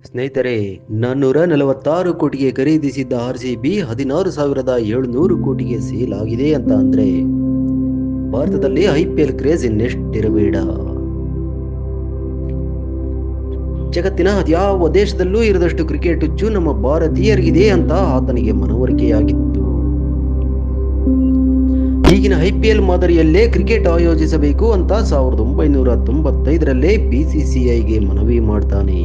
ಸ್ನೇಹಿತರೆ, 446 ಕೋಟಿಗೆ ಖರೀದಿಸಿದ್ದ RCB 16,700 ಕೋಟಿಗೆ ಸೇಲ್ ಆಗಿದೆ ಅಂತ ಅಂದ್ರೆ ಭಾರತದಲ್ಲಿ IPL ಕ್ರೇಜ್ ಇನ್ನೆಷ್ಟಿರಬೇಡ. ಜಗತ್ತಿನ ಅದ್ಯಾವ ದೇಶದಲ್ಲೂ ಇರದಷ್ಟು ಕ್ರಿಕೆಟ್ ಹುಚ್ಚು ನಮ್ಮ ಭಾರತೀಯರಿಗಿದೆ ಅಂತ ಆತನಿಗೆ ಮನವರಿಕೆಯಾಗಿತ್ತು. ಈಗಿನ IPL ಮಾದರಿಯಲ್ಲೇ ಕ್ರಿಕೆಟ್ ಆಯೋಜಿಸಬೇಕು ಅಂತ 1995ರಲ್ಲೇ BCCIಗೆ ಮನವಿ ಮಾಡ್ತಾನೆ.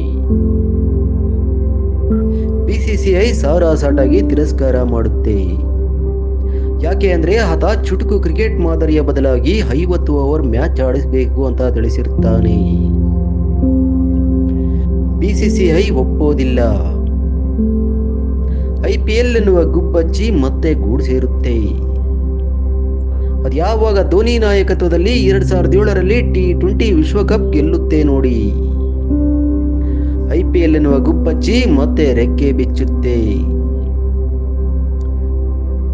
BCCI ಸಾರಾಸಾಟಾಗಿ ತಿರಸ್ಕಾರ ಮಾಡುತ್ತೆ. ಯಾಕೆ ಅಂದ್ರೆ ಆತ ಚುಟುಕು ಕ್ರಿಕೆಟ್ ಮಾದರಿಯ ಬದಲಾಗಿ 50 ಓವರ್ ಮ್ಯಾಚ್ ಆಡಿಸಬೇಕು ಅಂತ ತಿಳಿಸಿರ್ತಾನೆ. BCCI ಒಪ್ಪೋದಿಲ್ಲ. IPL ಎನ್ನುವ ಗುಬ್ಬಚ್ಚಿ ಮತ್ತೆ ಗೂಡು ಸೇರುತ್ತೆ. ಅದ್ಯಾವಾಗ ಧೋನಿ ನಾಯಕತ್ವದಲ್ಲಿ 2007ರಲ್ಲಿ T20 ವಿಶ್ವಕಪ್ ಗೆಲ್ಲುತ್ತೆ ನೋಡಿ. IPL ಎನ್ನುವ ಗುಬ್ಬಚ್ಚಿ ಮತ್ತೆ ರೆಕ್ಕೆ ಬಿಚ್ಚುತ್ತೆ.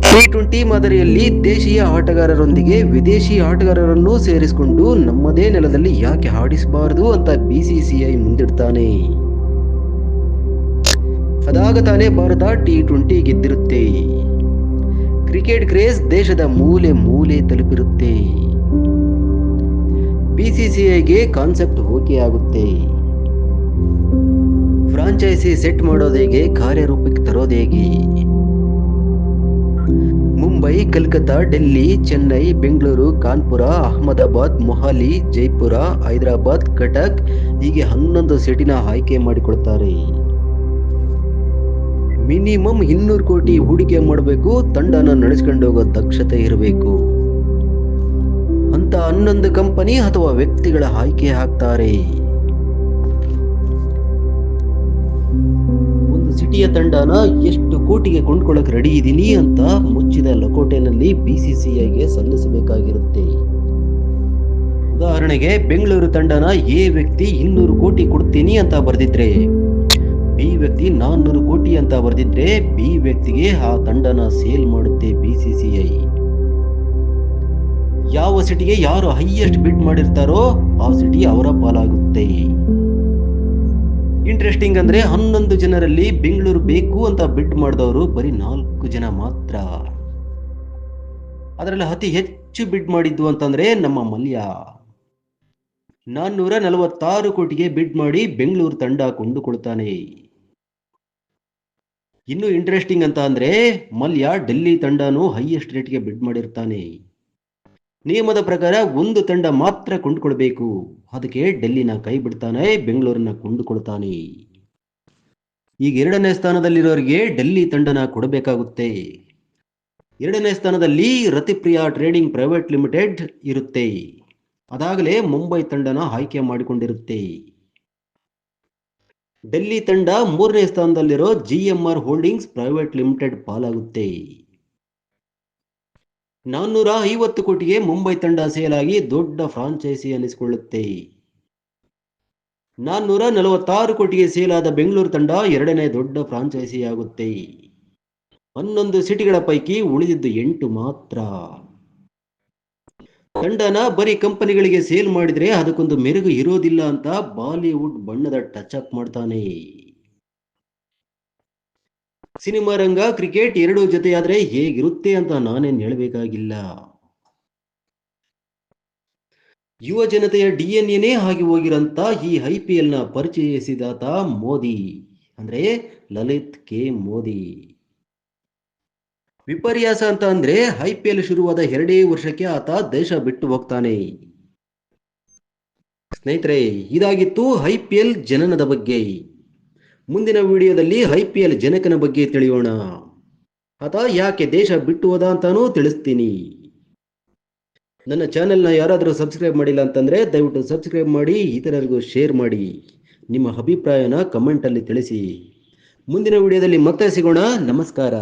T20 ಮಾದರಿಯಲ್ಲಿ ದೇಶೀಯ ಆಟಗಾರರೊಂದಿಗೆ ವಿದೇಶಿ ಆಟಗಾರರನ್ನು ಸೇರಿಸಿಕೊಂಡು ನಮ್ಮದೇ ನೆಲದಲ್ಲಿ ಯಾಕೆ ಆಡಿಸಬಾರದು ಅಂತ BCCI ಮುಂದಿಡ್ತಾನೆ. ಅದಾಗ ತಾನೇ ಭಾರತ T20 ಗೆದ್ದಿರುತ್ತೆ. ಕ್ರಿಕೆಟ್ ಕ್ರೇಜ್ ದೇಶದ ಮೂಲೆ ಮೂಲೆ ತಲುಪಿರುತ್ತೆ. BCCIಗೆ ಕಾನ್ಸೆಪ್ಟ್ ಓಕೆ ಆಗುತ್ತೆ. ಫ್ರಾಂಚೈಸಿ ಸೆಟ್ ಮಾಡೋದೇಗೆ, ಕಾರ್ಯರೂಪಕ್ಕೆ ತರೋದೇಗೆ. ಮುಂಬೈ, ಕಲ್ಕತ್ತಾ, ಡೆಲ್ಲಿ, ಚೆನ್ನೈ, ಬೆಂಗಳೂರು, ಕಾನ್ಪುರ, ಅಹಮದಾಬಾದ್, ಮೊಹಾಲಿ, ಜೈಪುರ, ಹೈದರಾಬಾದ್, ಕಟಕ್ ಹೀಗೆ 11 ಸಿಟಿನ ಆಯ್ಕೆ ಮಾಡಿಕೊಳ್ತಾರೆ. ಮಿನಿಮಮ್ 200 ಕೋಟಿ ಹೂಡಿಕೆ ಮಾಡಬೇಕು. ತಂಡನ ನಡೆಸ್ಕೊಂಡು ಹೋಗೋ ದಕ್ಷತೆ ಇರಬೇಕು ಅಂತ 11 ಕಂಪನಿ ಅಥವಾ ವ್ಯಕ್ತಿಗಳ ಆಯ್ಕೆ ಹಾಕ್ತಾರೆ. ಒಂದು ಸಿಟಿಯ ತಂಡನ ಎಷ್ಟು ಕೋಟಿಗೆ ಕೊಂಡ್ಕೊಳ್ಳಕ್ ರೆಡಿ ಇದೀನಿ ಅಂತ ಮುಚ್ಚಿದ ಲಕೋಟೆನಲ್ಲಿ BCCIಗೆ ಸಲ್ಲಿಸಬೇಕಾಗಿರುತ್ತೆ. ಉದಾಹರಣೆಗೆ ಬೆಂಗಳೂರು ತಂಡನ A ವ್ಯಕ್ತಿ 200 ಕೋಟಿ ಕೊಡ್ತೀನಿ ಅಂತ ಬರೆದಿದ್ರೆ, B ವ್ಯಕ್ತಿ 400 ಕೋಟಿ ಅಂತ ಬರೆದಿದ್ರೆ B ವ್ಯಕ್ತಿಗೆ ಆ ತಂಡನ ಸೇಲ್ ಮಾಡುತ್ತೆ BCCI. ಯಾವ ಸಿಟಿಗೆ ಯಾರು ಹೈಯೆಸ್ಟ್ ಬಿಡ್ ಮಾಡಿರ್ತಾರೋ ಆ ಸಿಟಿ ಅವರ ಪಾಲಾಗುತ್ತೆ. ಇಂಟ್ರೆಸ್ಟಿಂಗ್ ಅಂದ್ರೆ 11 ಜನರಲ್ಲಿ ಬೆಂಗಳೂರು ಬೇಕು ಅಂತ ಬಿಡ್ ಮಾಡಿದವರು ಬರೀ 4 ಜನ ಮಾತ್ರ. ಅದರಲ್ಲಿ ಅತಿ ಹೆಚ್ಚು ಬಿಡ್ ಮಾಡಿದ್ದು ಅಂತಂದ್ರೆ ನಮ್ಮ ಮಲ್ಯ. 446 ಕೋಟಿಗೆ ಬಿಡ್ ಮಾಡಿ ಬೆಂಗಳೂರು ತಂಡ ಕೊಂಡುಕೊಳ್ತಾನೆ. ಇನ್ನು ಇಂಟ್ರೆಸ್ಟಿಂಗ್ ಅಂತ ಅಂದ್ರೆ ಮಲ್ಯ ಡೆಲ್ಲಿ ತಂಡನೂ ಹೈಯೆಸ್ಟ್ ರೇಟ್ಗೆ ಬಿಡ್ ಮಾಡಿರ್ತಾನೆ. ನಿಯಮದ ಪ್ರಕಾರ ಒಂದು ತಂಡ ಮಾತ್ರ ಕೊಂಡುಕೊಳ್ಬೇಕು. ಅದಕ್ಕೆ ಡೆಲ್ಲಿನ ಕೈ ಬಿಡ್ತಾನೆ, ಬೆಂಗಳೂರನ್ನ ಕೊಂಡುಕೊಳ್ತಾನೆ. ಈಗ 2ನೇ ಸ್ಥಾನದಲ್ಲಿರೋರಿಗೆ ಡೆಲ್ಲಿ ತಂಡನ ಕೊಡಬೇಕಾಗುತ್ತೆ. 2ನೇ ಸ್ಥಾನದಲ್ಲಿ ರತಿಪ್ರಿಯಾ ಟ್ರೇಡಿಂಗ್ ಪ್ರೈವೇಟ್ ಲಿಮಿಟೆಡ್ ಇರುತ್ತೆ. ಅದಾಗಲೇ ಮುಂಬೈ ತಂಡನ ಆಯ್ಕೆ ಮಾಡಿಕೊಂಡಿರುತ್ತೆ. ಡೆಲ್ಲಿ ತಂಡ 3ನೇ ಸ್ಥಾನದಲ್ಲಿರೋ GMR ಹೋಲ್ಡಿಂಗ್ಸ್ ಪ್ರೈವೇಟ್ ಲಿಮಿಟೆಡ್ ಪಾಲಾಗುತ್ತೆ. 450 ಕೋಟಿಗೆ ಮುಂಬೈ ತಂಡ ಸೇಲ್ ಆಗಿ ದೊಡ್ಡ ಫ್ರಾಂಚೈಸಿ ಅನಿಸಿಕೊಳ್ಳುತ್ತೆ. 446 ಕೋಟಿಗೆ ಸೇಲ್ ಆದ ಬೆಂಗಳೂರು ತಂಡ 2ನೇ ದೊಡ್ಡ ಫ್ರಾಂಚೈಸಿ ಆಗುತ್ತೆ. 11 ಸಿಟಿಗಳ ಪೈಕಿ ಉಳಿದಿದ್ದು 8 ಮಾತ್ರ. ತಂಡನ ಬರೀ ಕಂಪನಿಗಳಿಗೆ ಸೇಲ್ ಮಾಡಿದ್ರೆ ಅದಕ್ಕೊಂದು ಮೆರುಗು ಇರೋದಿಲ್ಲ ಅಂತ ಬಾಲಿವುಡ್ ಬಣ್ಣದ ಟಚ್ ಅಪ್ ಮಾಡ್ತಾನೆ. ಸಿನಿಮಾ ರಂಗ, ಕ್ರಿಕೆಟ್ ಎರಡೂ ಜೊತೆಯಾದ್ರೆ ಹೇಗಿರುತ್ತೆ ಅಂತ ನಾನೇನ್ ಹೇಳಬೇಕಾಗಿಲ್ಲ. ಯುವ ಜನತೆಯ DNA ಆಗಿ ಹೋಗಿರಂತ ಈ IPL ನ ಪರಿಚಯಿಸಿದಾತ ಮೋದಿ, ಅಂದ್ರೆ ಲಲಿತ್ ಕೆ ಮೋದಿ. ವಿಪರ್ಯಾಸ ಅಂತ ಅಂದ್ರೆ IPL ಶುರುವಾದ 2 ವರ್ಷಕ್ಕೆ ಆತ ದೇಶ ಬಿಟ್ಟು ಹೋಗ್ತಾನೆ. ಸ್ನೇಹಿತರೆ, ಇದಾಗಿತ್ತು IPL ಜನನದ ಬಗ್ಗೆ. ಮುಂದಿನ ವಿಡಿಯೋದಲ್ಲಿ IPL ಜನಕನ ಬಗ್ಗೆ ತಿಳಿಯೋಣ. ಆತ ಯಾಕೆ ದೇಶ ಬಿಟ್ಟು ಹೋದ ಅಂತಾನೂ ತಿಳಿಸ್ತೀನಿ. ನನ್ನ ಚಾನೆಲ್ನ ಯಾರಾದರೂ ಸಬ್ಸ್ಕ್ರೈಬ್ ಮಾಡಿಲ್ಲ ಅಂತಂದ್ರೆ ದಯವಿಟ್ಟು ಸಬ್ಸ್ಕ್ರೈಬ್ ಮಾಡಿ, ಇತರರಿಗೂ ಶೇರ್ ಮಾಡಿ. ನಿಮ್ಮ ಅಭಿಪ್ರಾಯನ ಕಮೆಂಟ್ ಅಲ್ಲಿ ತಿಳಿಸಿ. ಮುಂದಿನ ವಿಡಿಯೋದಲ್ಲಿ ಮತ್ತೆ ಸಿಗೋಣ. ನಮಸ್ಕಾರ.